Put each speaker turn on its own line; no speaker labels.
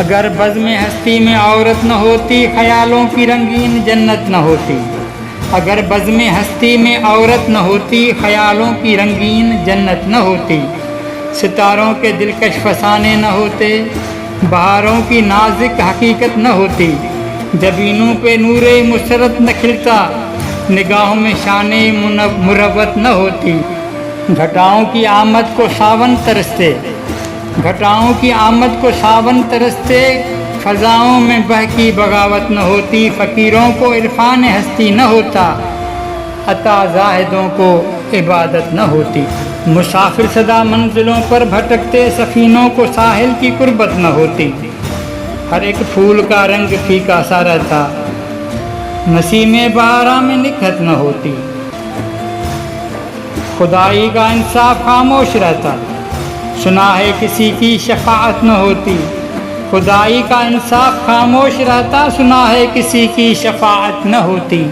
اگر بزم ہستی میں عورت نہ ہوتی خیالوں کی رنگین جنت نہ ہوتی، اگر بزم ہستی میں عورت نہ ہوتی خیالوں کی رنگین جنت نہ ہوتی، ستاروں کے دلکش فسانے نہ ہوتے، بہاروں کی نازک حقیقت نہ ہوتی، جبینوں پہ نور مسرت نہ کھلتا، نگاہوں میں شان مروت نہ ہوتی، گھٹاؤں کی آمد کو ساون ترستے، گھٹاؤں کی آمد کو ساون ترستے، فضاؤں میں بہکی بغاوت نہ ہوتی، فقیروں کو عرفان ہستی نہ ہوتا، عطا زاہدوں کو عبادت نہ ہوتی، مسافر صدا منزلوں پر بھٹکتے، سفینوں کو ساحل کی قربت نہ ہوتی، ہر ایک پھول کا رنگ پھیکا سا رہتا، نسیم بہارا میں نکھت نہ ہوتی، خدائی کا انصاف خاموش رہتا، سنا ہے کسی کی شفاعت نہ ہوتی، خدائی کا انصاف خاموش رہتا، سنا ہے کسی کی شفاعت نہ ہوتی۔